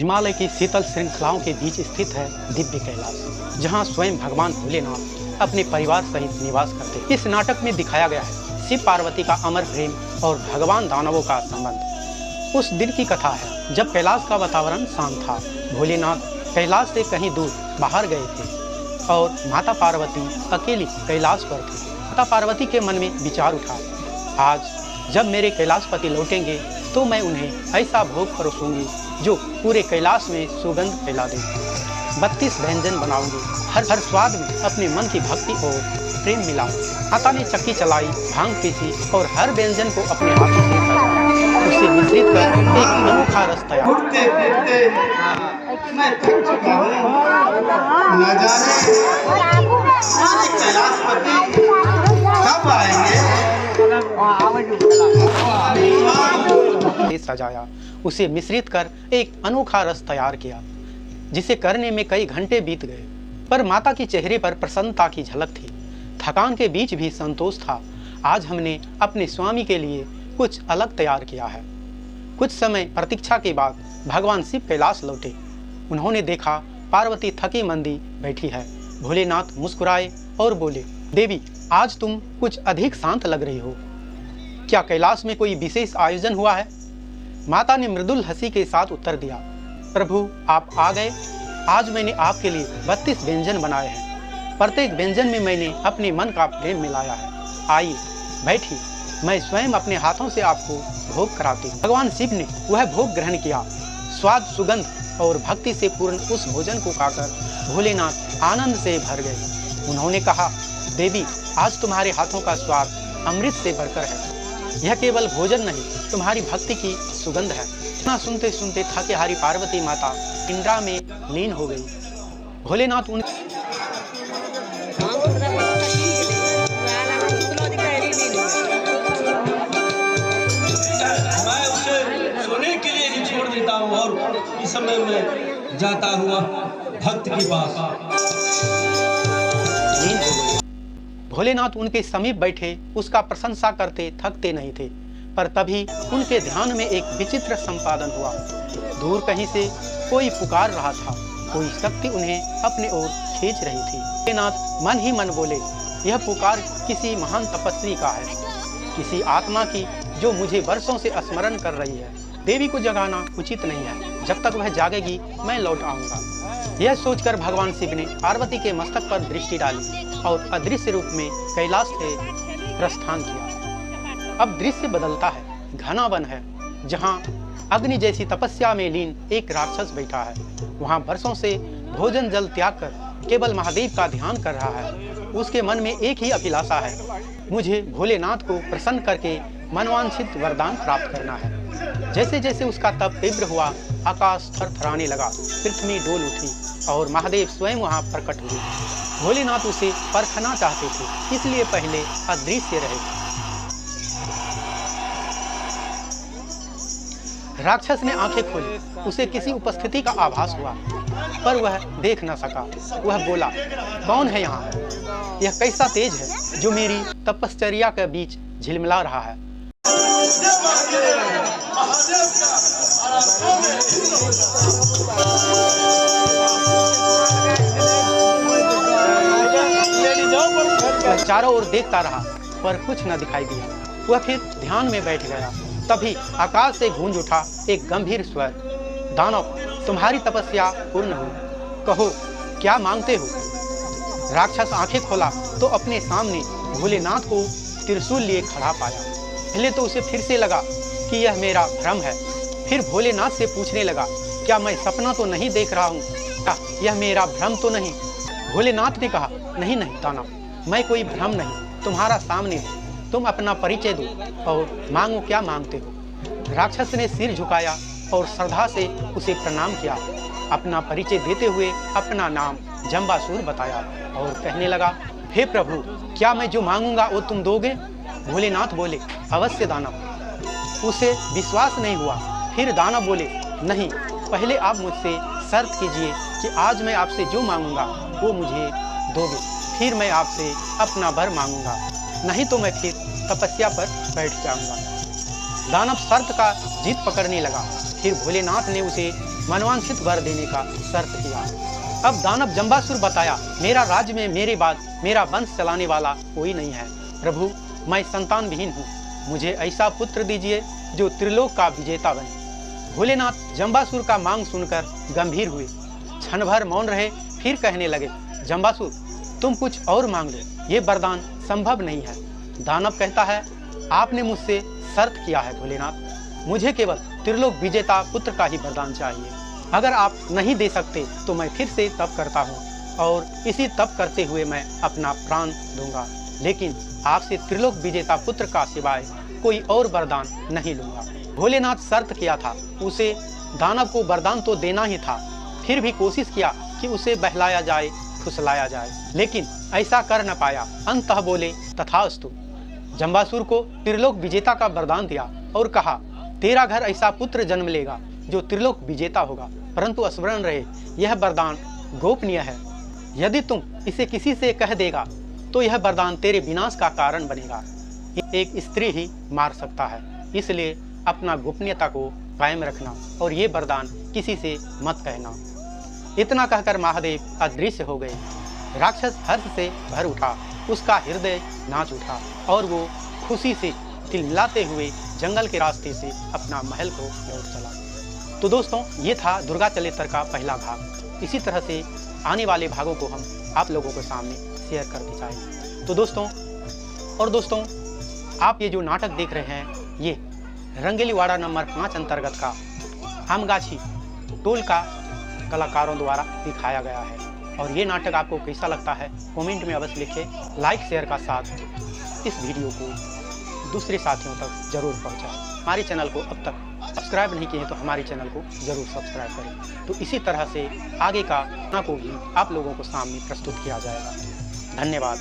हिमालय की शीतल श्रृंखलाओं के बीच स्थित है दिव्य कैलाश, जहां स्वयं भगवान भोलेनाथ अपने परिवार सहित निवास करते हैं। इस नाटक में दिखाया गया है शिव पार्वती का अमर प्रेम और भगवान दानवों का संबंध। उस दिन की कथा है जब कैलाश का वातावरण शांत था। भोलेनाथ कैलाश से कहीं दूर बाहर गए थे और माता पार्वती अकेली कैलाश पर थी। माता पार्वती के मन में विचार उठा, आज जब मेरे कैलाशपति लौटेंगे तो मैं उन्हें ऐसा भोग परोसूंगी जो पूरे कैलाश में सुगंध फैला दे। 32 व्यंजन बनाऊंगी, हर स्वाद में अपने मन की भक्ति और प्रेम मिलाऊं। माता ने चक्की चलाई, भांग पीसी और हर व्यंजन को अपने हाथों से सजाया। उसे मिश्रित कर एक अनोखा रस तैयार। मैं थक चुका हूं, न जाने कैलाशपति कब आएंगे। सजाया, उसे मिश्रित कर एक अनोखा रस तैयार किया, जिसे करने में कई घंटे बीत गए। पर माता के चेहरे पर प्रसन्नता की झलक थी, थकान के बीच भी संतोष था। आज हमने अपने स्वामी के लिए कुछ अलग तैयार किया है। कुछ समय प्रतीक्षा के बाद भगवान शिव कैलाश लौटे। उन्होंने देखा पार्वती थकी मंदी बैठी है। भोलेनाथ मुस्कुराए और बोले, देवी, आज तुम कुछ अधिक शांत लग रही हो। क्या कैलाश में कोई विशेष आयोजन हुआ है? माता ने मृदुल हंसी के साथ उत्तर दिया, प्रभु आप आ गए। आज मैंने आपके लिए 32 व्यंजन बनाए हैं। प्रत्येक व्यंजन में मैंने अपने मन का प्रेम मिलाया है। आइए बैठिए, मैं स्वयं अपने हाथों से आपको भोग कराती हूँ। भगवान शिव ने वह भोग ग्रहण किया। स्वाद, सुगंध और भक्ति से पूर्ण उस भोजन को खाकर भोलेनाथ आनंद से भर गए। उन्होंने कहा, देवी, आज तुम्हारे हाथों का स्वाद अमृत से भरकर है। यह केवल भोजन नहीं, तुम्हारी भक्ति की सुगंध है। इतना सुनते सुनते थकेहारी पार्वती माता निंद्रा में लीन हो गई। भोलेनाथ उन मैं उसे सोने के लिए ही छोड़ देता हूँ और इस समय मैं जाता हुआ भक्त के पास लीन हो गई। भोलेनाथ उनके समीप बैठे उसका प्रशंसा करते थकते नहीं थे। पर तभी उनके ध्यान में एक विचित्र संपादन हुआ। दूर कहीं से कोई पुकार रहा था, कोई शक्ति उन्हें अपने ओर खींच रही थी। भोलेनाथ मन ही मन बोले, यह पुकार किसी महान तपस्वी का है, किसी आत्मा की जो मुझे वर्षों से स्मरण कर रही है। देवी को जगाना उचित नहीं है, जब तक वह जागेगी मैं लौट आऊंगा। यह सोचकर भगवान शिव ने पार्वती के मस्तक पर दृष्टि डाली और अदृश्य रूप में कैलाश से प्रस्थान किया। अब दृश्य बदलता है। घना वन है, जहां अग्नि जैसी तपस्या में लीन एक राक्षस बैठा है। वहां वर्षों से भोजन जल त्याग कर केवल महादेव का ध्यान कर रहा है। उसके मन में एक ही अभिलाषा है, मुझे भोलेनाथ को प्रसन्न करके मनवांछित वरदान प्राप्त करना है। जैसे जैसे उसका तप तीव्र हुआ, आकाश थरथराने लगा, पृथ्वी डोल उठी और महादेव स्वयं वहां प्रकट हुए। भोलेनाथ उसे परखना चाहते थे, इसलिए पहले अदृश्य रहे। राक्षस ने आंखें खोली, उसे किसी उपस्थिति का आभास हुआ, पर वह देख न सका। वह बोला, कौन है यहाँ? यह कैसा तेज है जो मेरी तपश्चर्या के बीच झिलमिला रहा है? वह चारों ओर देखता रहा, पर कुछ न दिखाई दिया। वह फिर ध्यान में बैठ गया। तभी आकाश से गूंज उठा एक गंभीर स्वर, दानव, तुम्हारी तपस्या पूर्ण हो, कहो क्या मांगते हो? राक्षस आंखें खोला तो अपने सामने भोलेनाथ को त्रिशूल लिए खड़ा पाया। पहले तो उसे फिर से लगा कि यह मेरा भ्रम है। फिर भोलेनाथ से पूछने लगा, क्या मैं सपना तो नहीं देख रहा हूँ? क्या यह मेरा भ्रम तो नहीं? भोलेनाथ ने कहा, नहीं नहीं दानव, मैं कोई भ्रम नहीं, तुम्हारा सामने हूँ। तुम अपना परिचय दो और मांगो क्या मांगते हो। राक्षस ने सिर झुकाया और श्रद्धा से उसे प्रणाम किया। अपना परिचय देते हुए अपना नाम जम्बासुर बताया और कहने लगा, हे प्रभु, क्या मैं जो मांगूंगा वो तुम दोगे? भोलेनाथ बोले, अवश्य दानव। उसे विश्वास नहीं हुआ। फिर दानव बोले, नहीं, पहले आप मुझसे शर्त कीजिए कि आज मैं आपसे जो मांगूंगा वो मुझे दोगे, फिर मैं आपसे अपना वर मांगूंगा, नहीं तो मैं फिर तपस्या पर बैठ जाऊंगा। दानव शर्त का जीत पकड़ने लगा। फिर भोलेनाथ ने उसे मनवांछित वर देने का शर्त किया। अब दानव जम्बासुर बताया, मेरा राज्य में मेरे बाद मेरा वंश चलाने वाला कोई नहीं है। प्रभु, मैं संतान विहीन हूँ, मुझे ऐसा पुत्र दीजिए जो त्रिलोक का विजेता बने। भोलेनाथ जम्बासुर का मांग सुनकर गंभीर हुए, क्षण भर मौन रहे, फिर कहने लगे, जम्बासुर, तुम कुछ और मांग लो, ये वरदान संभव नहीं है। दानव कहता है, आपने मुझसे शर्त किया है भोलेनाथ, मुझे केवल त्रिलोक विजेता पुत्र का ही वरदान चाहिए। अगर आप नहीं दे सकते तो मैं फिर से तप करता हूँ और इसी तप करते हुए मैं अपना प्राण दूंगा, लेकिन आपसे त्रिलोक विजेता पुत्र का सिवाय कोई और वरदान नहीं लूंगा। भोलेनाथ शर्त किया था, उसे दानव को वरदान तो देना ही था, फिर भी कोशिश किया कि उसे बहलाया जाए, फुसलाया जाए, लेकिन ऐसा कर न पाया। अंततः बोले, तथास्तु। जम्बासुर को त्रिलोक विजेता का वरदान दिया और कहा, तेरा घर ऐसा पुत्र जन्म लेगा जो त्रिलोक विजेता होगा, परंतु स्मरण रहे, यह वरदान गोपनीय है। यदि तुम इसे किसी से कह देगा तो यह वरदान तेरे विनाश का कारण बनेगा। एक स्त्री ही मार सकता है, इसलिए अपना गोपनीयता को कायम रखना और ये वरदान किसी से मत कहना। इतना कहकर महादेव अदृश्य हो गए। राक्षस हर्ष से भर उठा, उसका हृदय नाच उठा और वो खुशी से तिलमिलाते हुए जंगल के रास्ते से अपना महल को लौट चला। तो दोस्तों, ये था दुर्गा चलेतर का पहला भाग। इसी तरह से आने वाले भागों को हम आप लोगों के सामने शेयर करते जाएंगे। तो दोस्तों, आप ये जो नाटक देख रहे हैं, ये रंगेली वाड़ा नंबर 5 अंतर्गत का आमगाछी टोल का कलाकारों द्वारा दिखाया गया है। और ये नाटक आपको कैसा लगता है कमेंट में अवश्य लिखें। लाइक शेयर का साथ इस वीडियो को दूसरे साथियों तक जरूर पहुंचाएं। हमारे चैनल को अब तक सब्सक्राइब नहीं किए तो हमारे चैनल को जरूर सब्सक्राइब करें। तो इसी तरह से आगे का ना को भी आप लोगों को सामने प्रस्तुत किया जाएगा। धन्यवाद।